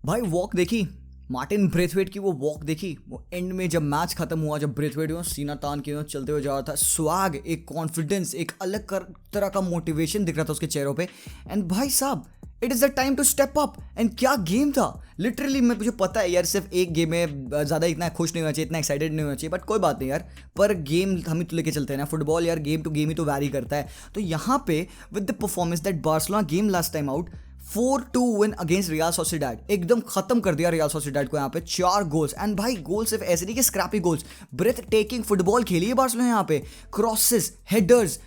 भाई वॉक देखी Martin Brathwaite की, वो वॉक देखी, वो एंड में जब मैच खत्म हुआ, जब ब्रेथवेट सीना तान के चलते हुए जा रहा था, स्वैग, एक कॉन्फिडेंस, एक अलग तरह का मोटिवेशन दिख रहा था उसके चेहरों पे। एंड भाई साहब, it is the time to step up. And क्या गेम था लिटरली। मुझे पता है यार, सिर्फ एक गेम में ज़्यादा इतना खुश नहीं होना चाहिए, इतना एक्साइटेड नहीं होना चाहिए, बट कोई बात नहीं यार। पर गेम हम ही तो लेके चलते हैं ना, फुटबॉल यार गेम टू गेम ही तो वैरी करता है। तो यहाँ पे with the performance that Barcelona game last time out 4-2 win against real Sociedad, एकदम खत्म कर दिया रियल सोसिएडाड को यहाँ पे 4 गोल्स। एंड भाई गोल सिर्फ ऐसे नहीं कि scrappy goals, breath taking football खेली है बार्सिलोना यहाँ पे, crosses, headers,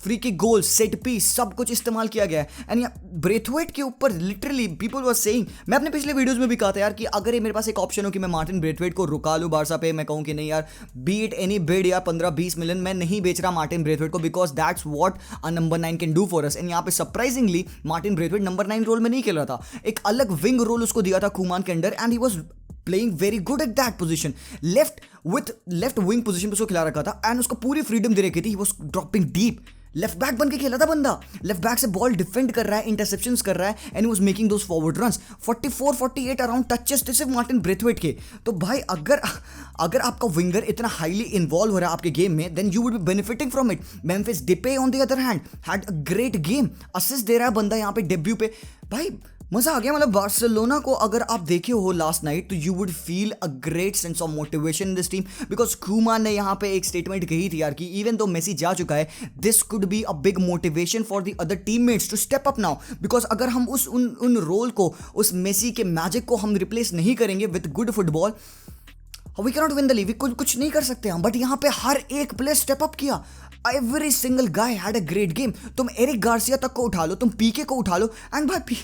free kick goal, set piece, सब कुछ इस्तेमाल किया गया है। एंड ब्रेथवेट के ऊपर लिटरली पीपल वर सेइंग, मैं अपने पिछले वीडियोस में भी कहा था यार कि अगर ये मेरे पास एक ऑप्शन हो कि मैं मार्टिन ब्रेथवेट को रुका लूँ बारसा पे, मैं कहूँ कि नहीं यार, बीट एनी बिड यार 15-20 मिलियन, मैं नहीं बेच रहा मार्टिन ब्रेथवेट को, because that's what a number 9 can do for us. And यहाँ पे surprisingly Martin Braithwaite number 9 role में नहीं खेल रहा था, एक अलग विंग रोल उसको दिया था कुमान के under, and he was playing very good at that position. Left wing position पे उसको खिला रखा था एंड उसको पूरी फ्रीडम दे रखी थी। He was dropping deep, left back बन के खेला था बंदा, लेफ्ट बैक से बॉल डिफेंड कर रहा है, इंटरसेप्शंस कर रहा है, and he was making those forward runs. 44-48 around touches थे सिर्फ मार्टिन ब्रेथवेट के। तो भाई अगर आपका विंगर इतना हाईली इन्वॉल्व हो रहा है आपके गेम में, then you would be benefiting from it. Memphis Depay on the other hand had a great game, assist दे रहा है बंदा यहाँ पे डेब्यू पे। भाई मजा आ गया। मतलब बार्सिलोना को अगर आप देखे हो लास्ट नाइट, तो you would feel a great sense of motivation in this team, because Kuman ने यहाँ पे एक स्टेटमेंट कही थी यार कि इवन दो मेसी जा चुका है, this could be a big motivation for the other teammates to step up now. Because अगर हम उन रोल को, उस मेसी के मैजिक को हम रिप्लेस नहीं करेंगे with good football, we can not win the league, कुछ नहीं कर सकते हम। बट यहाँ पे हर एक प्लेयर स्टेप अप किया, every single guy had a great game. तुम एरिक गार्सिया तक को उठा लो, तुम पीके को उठा लो, एंड भाई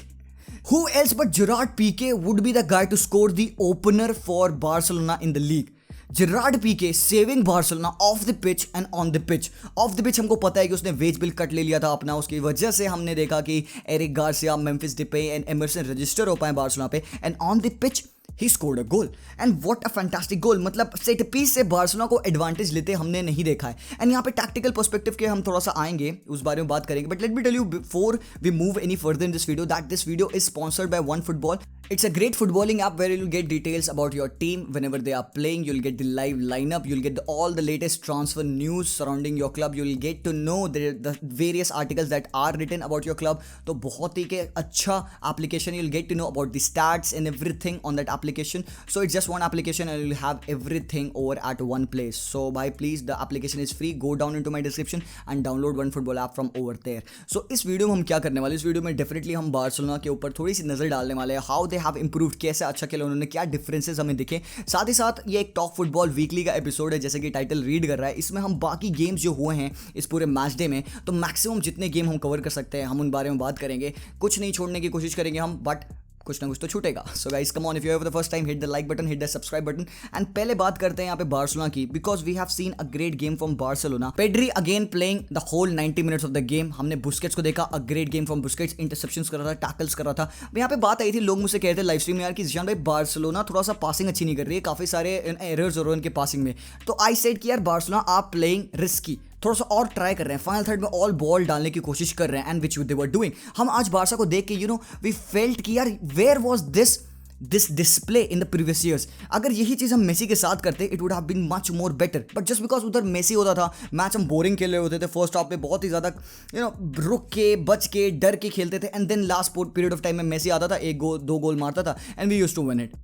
who else but Gerard Piqué would be the guy to score the opener for Barcelona in the league? Gerard Piqué saving Barcelona off the pitch and on the pitch. Off the pitch हमको पता है कि उसने veg bill cut ले लिया था अपना, उसकी वजह से हमने देखा कि Eric Garcia, Memphis Depay and Emerson register हो पाए बार्सिलोना पे, and on the pitch he scored a goal. And what a fantastic goal. मतलब सेट पीस से बार्सिलोना को एडवांटेज लेते हमने नहीं देखा है। एंड यहाँ पे टैक्टिकल पर्सपेक्टिव के हम थोड़ा सा आएंगे, उस बारे में बात करेंगे, but let me tell you before we move any further in this video that this video is sponsored by one football. It's a great footballing app where you'll get details about your team whenever they are playing. You'll get the live lineup. You'll get all the latest transfer news surrounding your club. You'll get to know the various articles that are written about your club. तो बहुत ही के अच्छा application. You'll get to know about the stats and everything on that application. So it's just one application and you'll have everything over at one place. So bhai, please, the application is free. Go down into my description and download OneFootball app from over there. So इस video में हम क्या करने वाले, इस video में definitely हम Barcelona के ऊपर थोड़ी सी नजर डालने वाले हैं. हाउ दे हैव इंप्रूव्ड, कैसे अच्छा खेला उन्होंने, क्या डिफरेंसेस हमें दिखे. साथ ही साथ ये एक टॉक फुटबॉल वीकली का एपिसोड है, जैसे कि टाइटल रीड कर रहा है. इसमें हम बाकी गेम्स जो हुए हैं इस पूरे मैच डे में, तो मैक्सिमम जितने गेम हम कवर कर सकते हैं हम उन बारे में बात करेंगे. कुछ नहीं छोड़ने की कोशिश करेंगे हम, बट कुछ ना कुछ तो छूटेगा. So guys come on, if you have the first time hit the like button, hit the subscribe button. And पहले बात करते हैं यहाँ पे बार्सिलोना की, because we have seen a great game from Barcelona. Pedri again playing the whole 90 minutes of the game. हमने Busquets को देखा, a great game from Busquets, interceptions कर रहा था, टैकल्स कर रहा था. यहाँ पे बात आई थी, लोग मुझसे कहते थे लाइव स्ट्रीम में यार कि जिशान भाई बार्सिलोना थोड़ा सा पासिंग अच्छी नहीं कर रही है, काफी सारे एरर्स हो रहे हैं उनके पासिंग में. तो आई सेड कि यार बार्सिलोना आप प्लेइंग रिस्की, थोड़ा सा और ट्राई कर रहे हैं, फाइनल थर्ड में ऑल बॉल डालने की कोशिश कर रहे हैं, and which they were doing. हम आज बारसा को देख के वी फेल्ट कि यार where was this display in the previous years. अगर यही चीज़ हम मेसी के साथ करते, it would have been much more better. But just because उधर मेसी होता था, मैच हम बोरिंग खेल रहे होते थे. फर्स्ट हाफ में बहुत ही ज़्यादा रुक के, बच के, डर के खेलते थे, and then last period of time में मेसी आता था, एक गोल, 2 गोल मारता था, and we used to win it.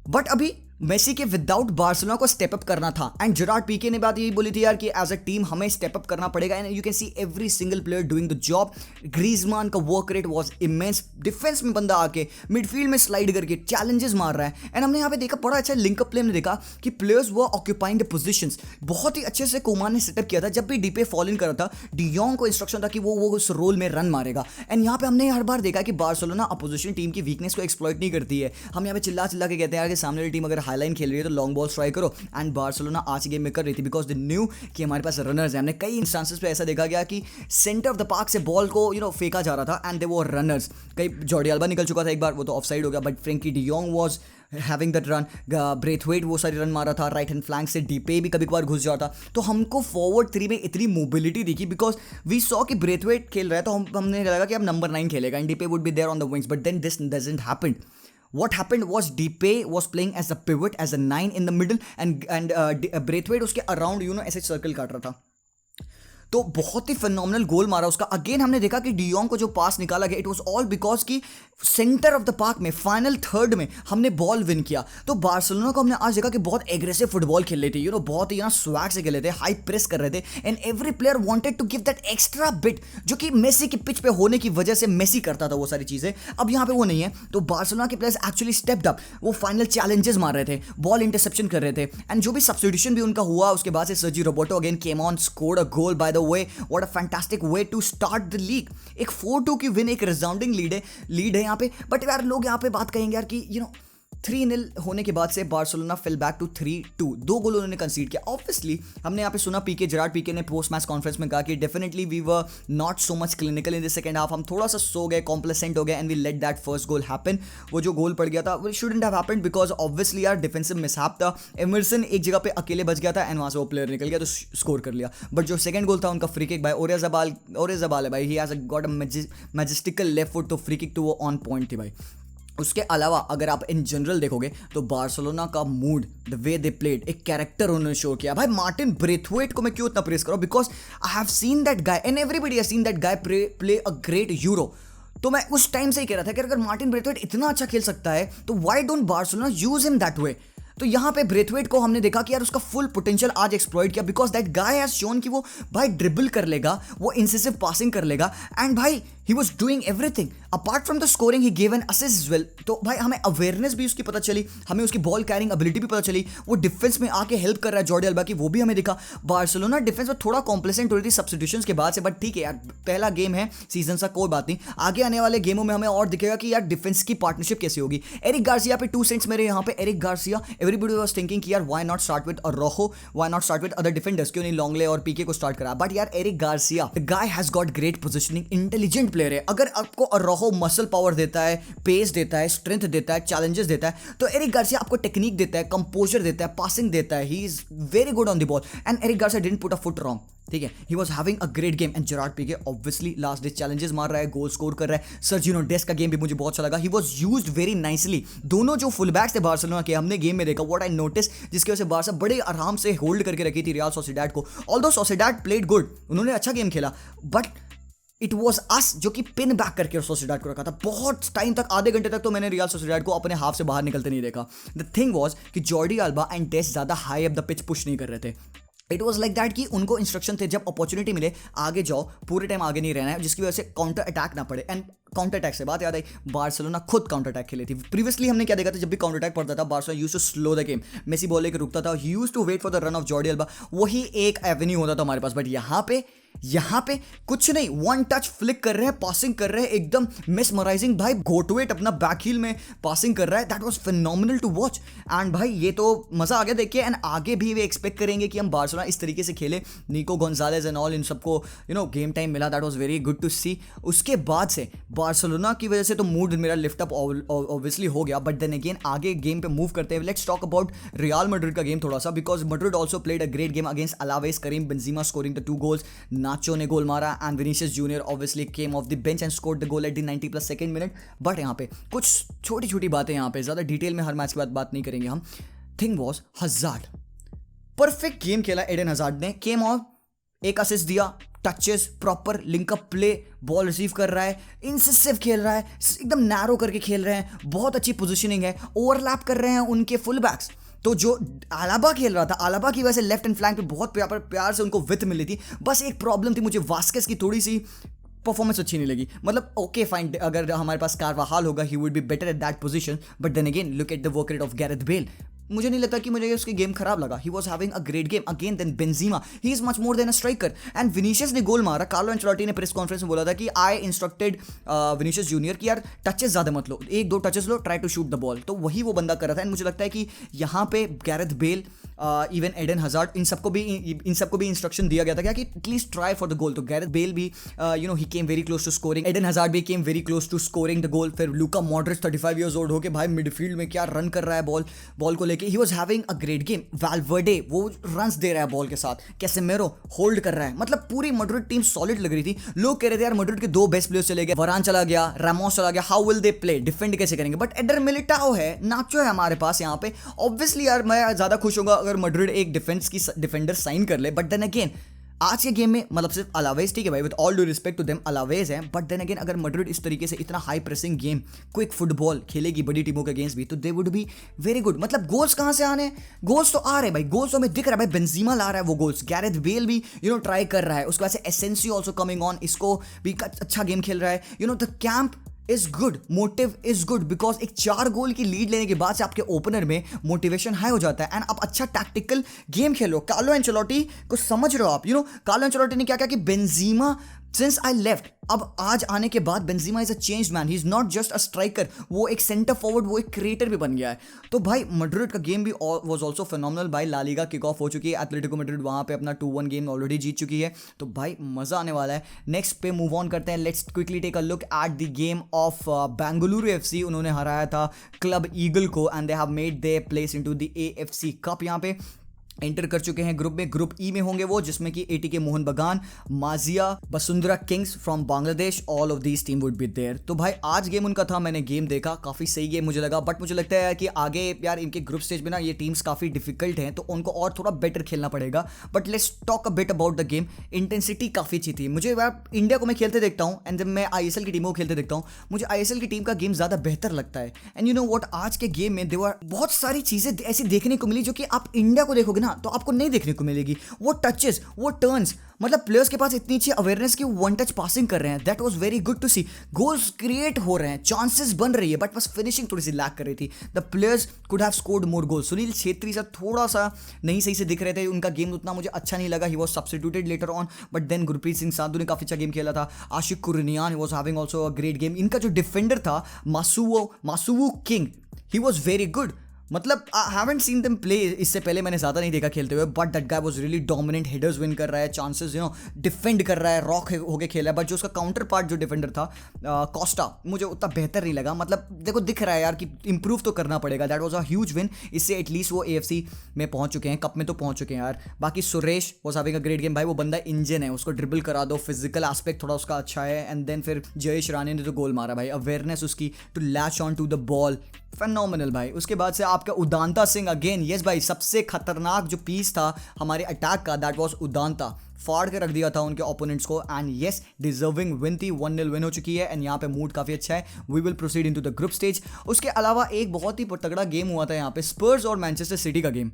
But अभी मेसी के विदाउट बार्सिलोना को स्टेप अप करना था, एंड जेरार्ड पीके ने बात यही बोली थी यार कि एज अ टीम हमें स्टेप अप करना पड़ेगा. And you can see every single player doing the job. Griezmann का work rate was immense. Defence में बंदा आके मिडफील्ड में स्लाइड करके चैलेंजेस मार रहा है. एंड हमने यहाँ पे देखा, बड़ा अच्छा लिंकअप प्ले में देखा कि players were occupying the positions. बहुत ही अच्छे से कोमान ने सेटअप किया था. जब भी डीपे फॉल इन कर रहा था, डियोंग को इंस्ट्रक्शन था कि वो उस रोल में रन मारेगा. एंड यहाँ पे हमने हर बार देखा कि बार्सिलोना अपोजिशन टीम की वीकनेस को एक्सप्लॉइट नहीं करती है. हम यहाँ पे चिल्ला के कहते हैं यार कि सामने वाली टीम अगर हाईलाइन खेल रही है तो लॉन्ग बॉल ट्राई करो, एंड बार्सिलोना आज गेम में कर रही थी बिकॉज दे न्यू कि हमारे पास रनर्स हैं. हमने कई इंस्टांसेस पे ऐसा देखा गया कि सेंटर ऑफ द पार्क से बॉल को फेंका जा रहा था, एंड दे वो रनर्स. कई जॉर्डी अल्बा निकल चुका था एक बार, वो तो ऑफसाइड हो गया, but Frenkie de Jong was having that run. Braithwaite वो सारी रन मार रहा था. राइट हैंड फ्लैंक से डीपे भी कभी कभार घुस जाता. तो हमको फॉरवर्ड 3 में इतनी मोबिलिटी दिखी, बिकॉज वी सॉ कि ब्रेथवेट खेल रहा है, तो हमने लगा कि अब नंबर 9 खेलेगा and Depay would be there on the wings. But then this doesn't happen. What happened was Depay was playing as a pivot, as a 9 in the middle, and Braithwaite उसके अराउंड ऐसे circle काट रहा था। तो बहुत ही phenomenal गोल मारा उसका। Again हमने देखा कि डियोंग को जो पास निकाला गया, इट वाज ऑल बिकॉज की सेंटर ऑफ द पार्क में फाइनल थर्ड में हमने बॉल विन किया। तो बार्सिलोना को हमने आज देखा कि बहुत एग्रेसिव फुटबॉल खेल रहे थे, बहुत ही स्वैग से खेल रहे थे, हाई प्रेस कर रहे थे, and every player wanted to give that extra bit जो कि मेसी की पिच पे होने की वजह से मेसी करता था वो सारी चीजें। अब यहाँ पे वो नहीं है, तो बार्सिलोना के प्लेयर्स एक्चुअली स्टेप्ड अप, वो फाइनल चैलेंजेस मार रहे थे, बॉल इंटरसेप्शन कर रहे थे, एंड जो भी सब्स्टिट्यूशन भी उनका हुआ उसके बाद से Sergi Roberto again came on, scored a goal. By the way, what a fantastic way to start the league. एक 4-2 की विन, एक रिजाउंडिंग लीड है यहाँ पे। बट यार लोग यहाँ पे बात कहेंगे यार कि 3-0 होने के बाद से बार्सिलोना फेल बैक टू 3-2, 2 गोल उन्होंने कंसीड किया। ऑब्वियसली हमने यहाँ पे सुना जेरार्ड पीके ने पोस्ट मैच कॉन्फ्रेंस में कहा कि definitely we were not so much clinical in the second half, हम थोड़ा सा सो गए, कॉम्प्लेसेंट हो गए, and we let that first goal happen. वो जो गोल पड़ गया था वो shouldn't have happened because obviously यार डिफेंसिव मिसहैप था। एमरसन एक जगह पे अकेले बच गया था एंड वहां से वो प्लेयर निकल गया तो स्कोर कर लिया। बट जो सेकंड गोल था उनका फ्री किक बाय ओरियाज़ाबाल है भाई, he has got a majestical left foot, तो फ्री किक तो वो ऑन पॉइंट थी भाई। उसके अलावा अगर आप इन जनरल देखोगे तो बार्सिलोना का mood, the way they played, एक कैरेक्टर उन्होंने शो किया भाई। मार्टिन ब्रेथवेट को मैं क्यों इतना प्रेस करूं, because I have seen that guy and everybody has seen that guy play a great euro. तो मैं उस टाइम से ही कह रहा था कि अगर मार्टिन ब्रेथवेट इतना अच्छा खेल सकता है तो why don't Barcelona use him that way. तो यहाँ पे ब्रेथवेट को हमने देखा कि यार उसका फुल पोटेंशियल आज एक्सप्लॉइट किया, because that guy has shown कि वो भाई ड्रिबल कर लेगा, वो इंसिसिव पासिंग कर लेगा, एंड भाई he was doing everything apart from the scoring, he give an assist as well. तो भाई हमें अवेयरनेस भी उसकी पता चली, हमें उसकी बॉल कैरिंग एबिलिटी भी पता चली, वो डिफेंस में आके हेल्प कर रहा है जॉर्डी अल्बा की, वो भी हमें दिखा। बार्सिलोना डिफेंस में थोड़ा कॉम्प्लेसेंट हो रही थी सब्स्टिट्यूशंस के बाद से, बट ठीक है यार, पहला गेम है सीजन सा, कोई बात नहीं, आगे आने वाले गेमों में हमें और दिखेगा कि यार डिफेंस की पार्टनरशिप कैसी होगी। एरिक गार्सिया पे 2 सेंट्स मेरे यहाँ पे, Eric Garcia, everybody was thinking कि यार why not start with Araujo, why not start with other defenders, क्यों नहीं लॉन्गले और पीके को स्टार्ट करा। बट यार Eric Garcia, the guy has got great positioning, intelligent player है। अगर आपको अरोहो मसल पावर देता है, पेस देता है, स्ट्रेंथ देता है, चैलेंजेस देता है, तो एरिक गार्सिया आपको टेक्निक देता है, कंपोजर देता है, पासिंग देता है, he is very good on the ball, and Eric Garcia didn't put a foot wrong, ठीक है, he was having a great game. And Gerard Pique obviously last day challenges मार रहा है, गोल स्कोर कर रहा है। सर्जिनो डेस्ट का गेम भी मुझे बहुत अच्छा लगा, he was used very nicely. दोनों जो फुल बैक्स थे बार्सिलोना के, हमने गेम में देखा, व्हाट आई नोटिस, जिसकी वजह से बार्सा बड़े आराम से होल्ड करके रखी थी रियल सोसिएडाड को। ऑल्दो सोसिएडाड प्लेड गुड, उन्होंने अच्छा गेम खेला, बट इट वॉज अस जो कि पिन बैक करके सोसिएडाड को रखा था। बहुत टाइम तक, आधे घंटे तक तो मैंने रियल सोसिएडाड को अपने हाफ से बाहर निकलते नहीं देखा। द थिंग वॉज कि जॉर्डी अल्बा एंड डेस्ट ज्यादा high up the pitch push नहीं कर रहे थे। इट वॉज लाइक दैट कि उनको इंस्ट्रक्शन थे, जब अपॉर्चुनिटी मिले आगे जाओ, पूरे टाइम आगे नहीं रहना है, जिसकी वजह से काउंटर अटैक ना पड़े। एंड काउंटर अटैक से बात याद आई, बार्सिलोना खुद काउंटर अटैक खेली थी। प्रीवियसली हमने क्या देखा था, जब भी काउंटर अटैक पड़ता था Barcelona used to slow the game, Messi ball लेकर रुकता था, he used to wait for the run of Jordi Alba, वही एक एवेन्यू होता था हमारे पास। बट यहाँ पे कुछ नहीं, वन टच फ्लिक कर रहे हैं, पासिंग कर रहे हैं, एकदम मिसमराइजिंग भाई, घोटवेट अपना बैक हील में पासिंग कर रहा है, that was phenomenal to watch. And भाई ये तो मजा आ गया देख के, एंड आगे भी वे एक्सपेक्ट करेंगे कि हम बार्सिलोना इस तरीके से खेले। निको गोंजालेज एंड ऑल, इन सबको गेम टाइम मिला, that was very good to see. उसके बाद से बार्सिलोना की वजह से तो मूड मेरा लिफ्ट अप ऑब्वियसली हो गया, बट देन अगेन आगे गेम पे मूव करते हुए let's talk about Real Madrid का गेम थोड़ा सा, because Madrid also played a great game against Alaves, Karim Benzema scoring the 2 goals, Nacho ने गोल मारा, and Vinicius Junior obviously came off the bench and scored the goal at the 90+ second minute. But यहाँ पे कुछ छोटी छोटी बातें, यहाँ पे ज्यादा डिटेल में हर मैच के बाद बात नहीं करेंगे हम। Thing was Hazard, perfect game खेला एडन हज़ार्ड ने, केम ऑफ, एक असिस्ट दिया, touches, proper link up play, ball receive कर रहा है, इंसिसिव खेल रहा है, एकदम नैरो करके खेल रहे हैं, बहुत अच्छी पोजीशनिंग है, ओवरलैप कर रहे हैं उनके फुल बैक्स। तो जो आलाबा खेल रहा था, आलाबा की वजह से लेफ्ट एंड फ्लैंक पे बहुत प्यार से उनको विथ मिली थी। बस एक प्रॉब्लम थी मुझे, वास्केस की थोड़ी सी परफॉर्मेंस अच्छी नहीं लगी। मतलब ओके फाइन, अगर हमारे पास कार्वाहाल होगा he would be better at that position, but then again look at the work rate of Gareth Bale. मुझे नहीं लगता कि मुझे उसके गेम खराब लगा, he was having a great game again. Then Benzema, he is much more than a striker, and Vinicius ने goal मारा। कार्लो एंचेलोटी ने प्रेस कॉन्फ्रेंस में बोला था कि आई इंस्ट्रक्टेड विनीशियस जूनियर कि यार टचेस ज्यादा मत लो, 1-2 टचेस लो, try to shoot the ball, तो वही वो बंदा कर रहा था। एंड मुझे लगता है कि यहाँ पे Gareth Bale even Eden Hazard, इन सबको भी इंस्ट्रक्शन दिया गया था क्या कि at least try for the goal. तो गैरेथ बेल भी he came very close to scoring, Eden Hazard भी came very close to scoring the goal. फिर लूका मॉड्रिच 35 ईयर्स ओल्ड होके भाई मिडफील्ड में क्या रन कर रहा है बॉल को लेके, ही was having a great game. Valverde वो रन्स दे रहा है बॉल के साथ, कैसेमेरो होल्ड कर रहा है, मतलब पूरी मैड्रिड टीम सॉलिड लग रही थी। लोग कह रहे थे यार मैड्रिड के 2 बेस्ट प्लेयर्स चले गए, वरान चला गया, रामोस चला गया, how will they play, defend कैसे करेंगे। बट एडर मिलिटाओ है, नाचो है हमारे पास यहाँ पे। ऑब्वियसली यार मैं ज्यादा खुश होगा अगर मैड्रिड एक डिफेंडर साइन कर ले, बट देन अगेन आज के गेम में मतलब सिर्फ अलावेज, ठीक है भाई, with all due respect to them Alaves है, बट देन अगेन अगर मैड्रिड इस तरीके से इतना high pressing game, quick football खेलेगी बड़ी टीमों के अगेंस्ट भी, तो they would be very good. मतलब गोल्स कहां से आने, गोल्स तो आ रहे भाई, गोल्स तो हमें दिख रहा है भाई, बेंजीमा ला रहा है वो गोल्स, गैरेथ बेल भी ट्राई कर रहा है, उसके बाद से एसेंसियो आल्सो कमिंग ऑन, इसको भी अच्छा गेम खेल रहा है। The camp is good, motive is good, because एक 4 गोल की लीड लेने के बाद से आपके ओपनर में मोटिवेशन हाई हो जाता है एंड आप अच्छा टैक्टिकल गेम खेलो। कार्लो एंचेलोटी को समझ रहे हो आप, कार्लो एंचेलोटी ने क्या किया कि बेंजीमा सिंस आई लेफ्ट, अब आज आने के बाद Benzema is a changed man, he is not just a striker, वो एक सेंटर फॉरवर्ड, वो एक क्रिएटर भी बन गया है। तो भाई मैड्रिड का गेम भी वाज आल्सो फिनोमिनल भाई। ला लीगा किक ऑफ हो चुकी है, एटलेटिको मैड्रिड वहां पे अपना 2-1 गेम ऑलरेडी जीत चुकी है, तो भाई मजा आने वाला है। नेक्स्ट पे मूव ऑन करते हैं, let's quickly take a look at the game of Bengaluru FC. उन्होंने हराया था क्लब ईगल को and they have made their place into the AFC cup, यहाँ पे एंटर कर चुके हैं ग्रुप में। ग्रुप ई में होंगे वो, जिसमें कि ATK Mohun Bagan, Maziya, Bashundhara Kings from Bangladesh, all of these team would be there. तो भाई आज गेम उनका था, मैंने गेम देखा, काफी सही गेम मुझे लगा, बट मुझे लगता है कि आगे यार इनके ग्रुप स्टेज में ना ये टीम्स काफी डिफिकल्ट हैं, तो उनको और थोड़ा बेटर खेलना पड़ेगा। But let's talk a bit about the game. Intensity काफी अच्छी थी। मुझे यार इंडिया को मैं खेलते देखता हूँ एंड जब मैं आईएसएल की टीमों को खेलते देखता हूँ, मुझे आईएसएल की टीम का गेम ज्यादा बेहतर लगता है। एंड व्हाट, आज के गेम में देवर बहुत सारी चीजें ऐसी देखने को मिली जो कि आप इंडिया को देखोगे ना तो आपको नहीं देखने को मिलेगी। वो टचेस, वो टर्न्स, मतलब प्लेयर्स के पास इतनी अच्छी अवेयरनेस की वन टच पासिंग कर रहे हैं, that was very good to see. Goals create हो रहे हैं, चांसेस बन रही है, बट बस फिनिशिंग थोड़ी सी लैक कर रही थी। The players could have scored more goals. Sunil Chhetri से थोड़ा सा नहीं सही से दिख रहे थे, उनका गेम उतना मुझे अच्छा नहीं लगा, he was substituted later on, but then Gurpreet Singh Sandhu ने काफी अच्छा गेम खेला था। Ashique Kuruniyan, he was having also a great game. इनका जो डिफेंडर था Masuwo King, he was very good. मतलब I haven't seen them play, इससे पहले मैंने ज़्यादा नहीं देखा खेलते हुए, but that guy was really dominant, headers win कर रहा है, चांसेस डिफेंड कर रहा है, रॉक होके खेला है। बट जो उसका काउंटर पार्ट जो डिफेंडर था कॉस्टा, मुझे उतना बेहतर नहीं लगा। मतलब देखो दिख रहा है यार कि इंप्रूव तो करना पड़ेगा। That was a huge win, इससे एटलीस्ट वो एएफसी में पहुंच चुके हैं, कप में तो पहुंच चुके हैं यार। बाकी Suresh was having a great game भाई, वो बंदा इंजन है, उसको ड्रिबल करा दो, फिजिकल एस्पेक्ट थोड़ा उसका अच्छा है। एंड देन फिर जयेश राणे ने तो गोल मारा भाई, अवेयरनेस उसकी to latch on to the ball, phenomenal भाई। उसके बाद से आपका उदांता सिंह अगेन, यस भाई, सबसे खतरनाक जो पीस था हमारे अटैक का, दैट वाज उदांता, फाड़ के रख दिया था उनके ओपोनेंट्स को। एंड यस, डिजर्विंग विन थी, 1-0 विन हो चुकी है एंड यहाँ पे मूड काफी अच्छा है। We will proceed into the group stage. उसके अलावा एक बहुत ही तगड़ा गेम हुआ था यहाँ पे, स्पर्स और मैनचेस्टर सिटी का game.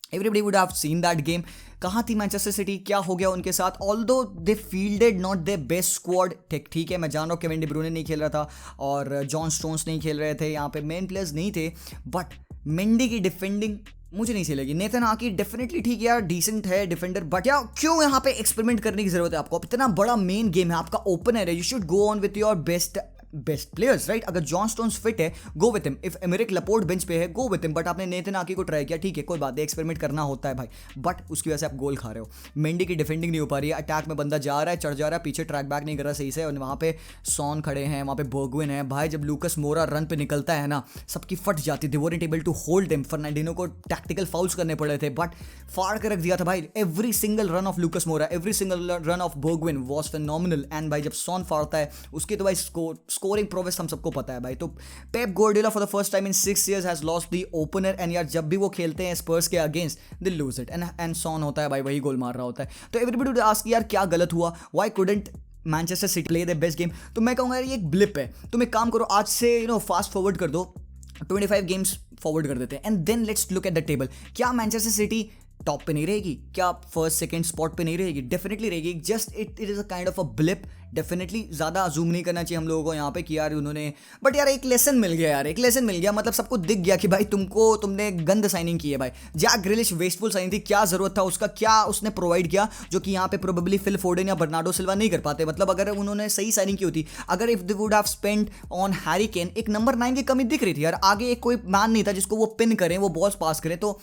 Everybody would have seen that game. कहाँ थी मैनचेस्टर सिटी, क्या हो गया उनके साथ? Although they fielded not their best squad, ठीक है, मैं जान रहा हूँ केविन डी ब्रूने नहीं खेल रहा था और जॉन स्टोन्स नहीं खेल रहे थे, यहाँ पे मेन प्लेयर्स नहीं थे, बट मेंडी की डिफेंडिंग मुझे नहीं सही लगी। नेथन आकी डेफिनेटली ठीक है यार, डिसेंट है डिफेंडर, बट यार क्यों यहाँ पे एक्सपेरिमेंट करने की जरूरत है आपको? इतना बड़ा मेन गेम है, आपका ओपनर है, you should go on with your best players, right? अगर जॉन स्टोन्स फिट है, go with him. If Aymeric Laporte bench पे है, गो विथ हिम। बट आपने नेथन आकी को ट्राई किया, ठीक है, कोई बात नहीं, एक्सपेरिमेंट करना होता है भाई, बट उसकी वजह से आप गोल खा रहे हो। मेंडी की डिफेंडिंग नहीं हो पा रही है, अटैक में बंदा जा रहा है, चढ़ जा रहा है, पीछे ट्रैक बैक नहीं कर रहा सही से, और वहाँ पे सॉन खड़े हैं, वहाँ पे बर्गविन है भाई। जब लूकस मोरा रन पे निकलता है ना, सबकी फट जाती, they weren't able to hold him. Fernandinho को टैक्टिकल फाउल्स करने पड़े थे, बट फाड़ के रख दिया था भाई। Every single run of Lucas Moura, every single run of Bergwijn was phenomenal. And भाई जब सॉन फाड़ता है उसकी तो भाई स्कोरिंग प्रोग्रेस हम सबको पता है भाई। तो Pep Guardiola for the first time in 6 years has lost the opener, and यार जब भी वो खेलते हैं स्पर्स के against they lose it, and Son होता है भाई, वही गोल मार रहा होता है। तो एवरीबॉडी वुड आस्क यार क्या गलत हुआ, why couldn't Manchester city play the best game? तो मैं कहूँगा यार ये एक ब्लिप है। तुम एक काम करो, आज से फास्ट फॉरवर्ड कर दो, 25 गेम्स फॉरवर्ड कर देते हैं, and then let's look at the table. क्या मैनचेस्टर सिटी टॉप पे नहीं रहेगी? क्या फर्स्ट सेकंड स्पॉट पे नहीं रहेगी? डेफिनेटली रहेगी। Just it is a kind of a blip, definitely ज़्यादा अजूम नहीं करना चाहिए हम लोगों को यहाँ पे कि यार उन्होंने, बट यार एक लेसन मिल गया यार, एक लेसन मिल गया, मतलब सबको दिख गया कि भाई तुमने गंद साइनिंग की है भाई। जैक ग्रिलिश वेस्टफुल साइनिंग थी, क्या जरूरत था उसका, क्या उसने प्रोवाइड किया जो कि यहाँ पे प्रोबेबली फिल फोर्डन या बर्नार्डो सिल्वा नहीं कर पाते। मतलब अगर उन्होंने सही साइनिंग की होती, अगर if they would have spend on Harry Kane, एक नंबर 9 की कमी दिख रही थी यार, आगे एक कोई मैन नहीं था जिसको वो पिन करें, वो बॉल्स पास करें, तो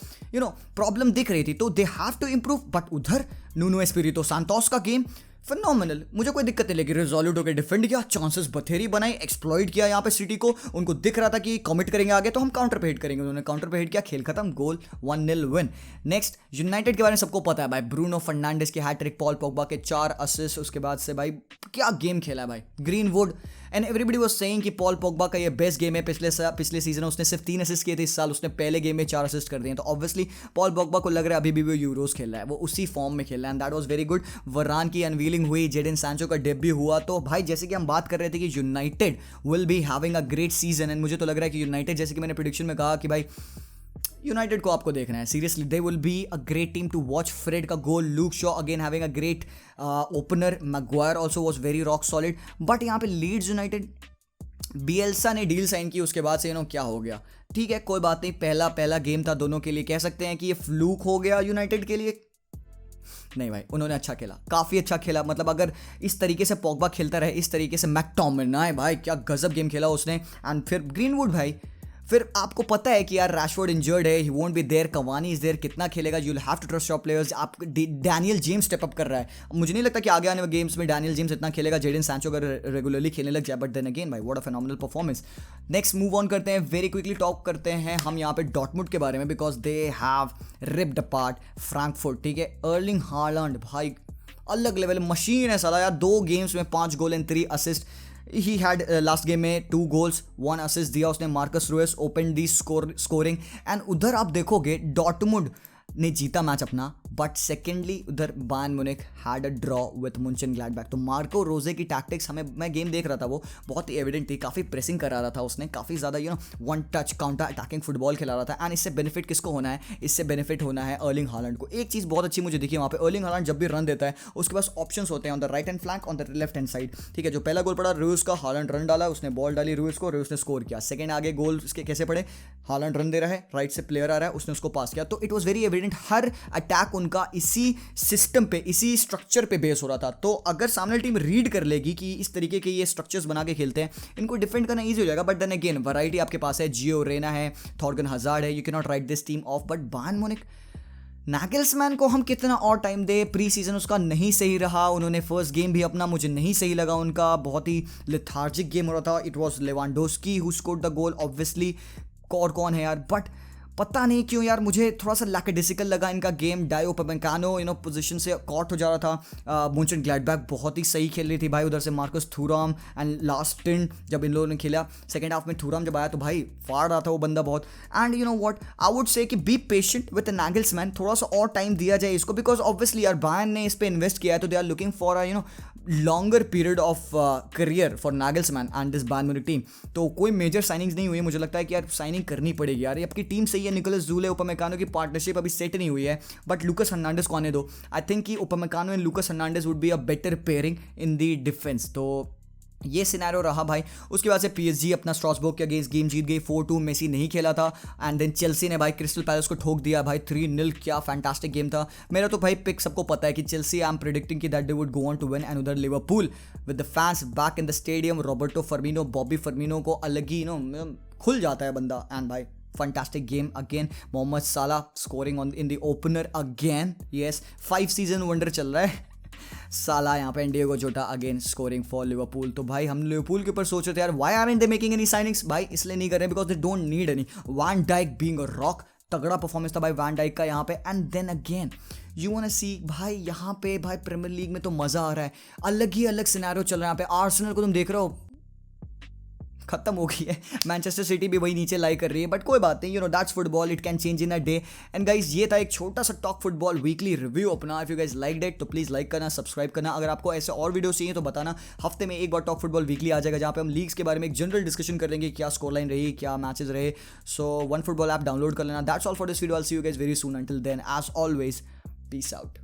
प्रॉब्लम दिख रही थी, तो they have to improve. But उधर नुनो एस्पिरितो सांतोस का गेम फिनोमिनल, मुझे कोई दिक्कत नहीं लगी। रिजोल्यूट होकर डिफेंड किया, चांसेस बथेरी बनाई, एक्सप्लॉइट किया यहाँ पे सिटी को, उनको दिख रहा था कि कमिट करेंगे आगे तो हम काउंटर पे हिट करेंगे, उन्होंने काउंटर पे हिट किया, खेल खत्म, गोल, 1-0 विन। नेक्स्ट यूनाइटेड के बारे में सबको पता है भाई, ब्रूनो फर्नांडिस की हैट्रिक, पॉल पोग्बा के 4 असिस्ट, उसके बाद से भाई क्या गेम खेला है भाई greenwood, and everybody was saying कि पॉल पोग्बा का ये बेस्ट गेम है। पिछले सीजन उसने सिर्फ 3 असिस्ट किए थे, इस साल उसने पहले गेम में 4 असिस्ट कर दिए, तो ऑब्वियसली पॉल पोग्बा को लग रहा है अभी भी वो यूरोस खेल रहा है, वो उसी फॉर्म में खेल रहा है, and that was very good. वरान की अनवीलिंग हुई, जेडन सैंचो का डेब्यू हुआ, तो भाई जैसे कि हम बात कर रहे थे कि United will be having a great season, and मुझे तो लग रहा है कि यूनाइटेड, जैसे कि मैंने प्रेडिक्शन में कहा कि भाई यूनाइटेड को आपको देखना है seriously, they will be a great team to watch. Fred का goal, Luke Shaw again having a great opener, Maguire also was very rock solid. But यहाँ पे लीड्स यूनाइटेड, बिएल्सा ने डील साइन की, उसके बाद से क्या हो गया, ठीक है कोई बात नहीं, पहला गेम था दोनों के लिए, कह सकते हैं कि ये फ्लूक हो गया यूनाइटेड के लिए। नहीं भाई, उन्होंने अच्छा खेला, काफ़ी अच्छा खेला, मतलब अगर इस तरीके से पोग्बा खेलता रहे, इस तरीके से मैकटोमिनाई भाई क्या गजब गेम खेला उसने, एंड फिर ग्रीनवुड भाई, फिर आपको पता है कि यार रैशफोर्ड इंजर्ड है, he won't be there, Cavani is there, कितना खेलेगा, you will have to trust your players. आप डैनियल जेम्स स्टेप अप कर रहा है, मुझे नहीं लगता कि आगे आने वाले गेम्स में डैनियल जेम्स इतना खेलेगा, जेडन सैंचो अगर रेगुलरली खेलने लग जाए, बट देन अगेन भाई what a phenomenal performance. Next move on करते हैं, वेरी क्विकली टॉक करते हैं हम यहाँ पे डॉर्टमुंड के बारे में, because they have ripped apart Frankfurt, ठीक है। अर्लिंग हालैंड भाई अलग लेवल मशीन है साला यार, 2 गेम्स में 5 goal and 3 assist, he had last game में 2 गोल्स 1 असिस्ट दिया उसने। Marcus Reus open the scoring, and उधर आप देखोगे डॉर्टमुंड ने जीता मैच अपना, बट सेकेंडली उधर Bayern Munich had a draw with Monchengladbach. तो मार्को रोजे की टैक्टिक्स, मैं गेम देख रहा था, वो बहुत ही एविडेंट थी, काफ़ी प्रेसिंग करा रहा था उसने, काफ़ी ज़्यादा one touch counter attacking football खेला रहा था, एंड इससे बेनिफिट किसको होना है, इससे बेनिफिट होना है अर्लिंग हालैंड को। एक चीज़ बहुत अच्छी मुझे दिखी वहाँ पे, अर्लिंग हालैंड जब भी रन देता है उसके पास ऑप्शंस होते हैं on the right hand flank, on the left hand side, ठीक है। जो पहला गोल पड़ा रूस का, हालैंड रन डाला, उसने बॉल डाली रूस को, रूस ने स्कोर किया। सेकंड आगे गोल उसके कैसे पड़े, हालैंड रन दे रहा है, राइट से प्लेयर आ रहा है, उसने उसको पास किया, तो it was very evident her attack उनका इसी सिस्टम पे, इसी स्ट्रक्चर पे बेस हो रहा था। तो अगर सामने टीम रीड कर लेगी कि इस तरीके के ये स्ट्रक्चर्स बना के खेलते हैं, इनको डिफेंड करना इजी हो जाएगा। बट देन अगेन वैरायटी आपके पास है, जियो रेना है, थॉर्गन हजार्ड है, you can not right this team of. But Bayern Munich, Nagelsmann को हम कितना और टाइम दे, प्री सीजन उसका नहीं सही रहा, उन्होंने फर्स्ट गेम भी अपना मुझे नहीं सही लगा उनका, बहुत ही लेथार्जिक गेम हो रहा था। It was Lewandowski who scored the goal obviously, और कौन है यार, बट पता नहीं क्यों यार मुझे थोड़ा सा लैकेडिसिकल लगा इनका गेम। डायो उपमेकानो पोजीशन से कॉट हो जा रहा था। मुंचेनग्लैडबाख बहुत ही सही खेल रही थी भाई, उधर से मार्कस थुराम, एंड लास्ट स्टिंट जब इन लोगों ने खेला सेकंड हाफ में, थुराम जब आया तो भाई फाड़ रहा था वो बंदा बहुत। And you know what, I would say कि बी पेशेंट विद नागल्समैन, थोड़ा सा और टाइम दिया जाए इसको, बिकॉज ऑब्वियसली यार बायर्न ने इस पर इन्वेस्ट किया है, तो they are looking for a longer period of career for Nagelsmann and this Bayern Munich team. तो कोई मेजर साइनिंग्स नहीं हुई, मुझे लगता है कि यार साइनिंग करनी पड़ेगी यार, ये आपकी टीम सही है, निकोलस जूले उपमेकानो की पार्टनरशिप अभी सेट नहीं हुई है, बट लूकस हर्नांडेज को आने दो। आई थिंक कि Upamecano and Lucas Hernandez would be a better pairing in the defence. तो ये सिनेरियो रहा भाई। उसके बाद से पीएसजी अपना स्ट्रासबर्ग के अगेंस्ट गेम जीत गई 4-2, मेसी नहीं खेला था, एंड देन चेल्सी ने भाई क्रिस्टल पैलेस को ठोक दिया भाई 3-0, क्या फैंटास्टिक गेम था। मेरा तो भाई पिक सबको पता है कि चेल्सी, आई एम प्रेडिक्टिंग कि that they would go on to win, and उधर Liverpool with the fans back in the stadium, Roberto Firmino, Bobby Firmino को अलग ही खुल जाता है बंदा, एंड भाई fantastic game again. Mohamed Salah scoring in the opener again. Yes, 5 season wonder चल रहा है साला यहाँ पे। डिएगो जोटा अगेन स्कोरिंग फॉर लिवरपूल। तो भाई हम लिवरपूल के ऊपर सोच रहे थे यार why aren't they making any signings, भाई इसलिए नहीं कर रहे because they don't need any. Van Dijk being a rock, तगड़ा परफॉर्मेंस था भाई वैन डाइक का यहाँ पे। And then again you want to see भाई यहाँ पे भाई प्रीमियर लीग में तो मजा आ रहा है, अलग ही अलग सिनेरियो चल रहा है यहाँ पे। आर्सेनल को तुम देख रहे हो खत्म हो गई है, मैनचेस्टर सिटी भी वही नीचे लाई कर रही है, बट कोई बात नहीं, that's football, it can change in a day. And guys ये था एक छोटा सा टॉक फुटबॉल वीकली रिव्यू अपना। If you guys like it तो प्लीज लाइक करना, सब्सक्राइब करना। अगर आपको ऐसे और वीडियो चाहिए तो बताना, हफ्ते में एक बार टॉक फुटबॉल वीकली आ जाएगा, जहाँ पे हम लीग्स के बारे में एक जनरल डिस्कशन कर लेंगे, क्या स्कोर लाइन रही, क्या मैचेस रहे। So one football app download कर लेना। That's all for this video, I will see you guys very soon. Until then as always, peace out.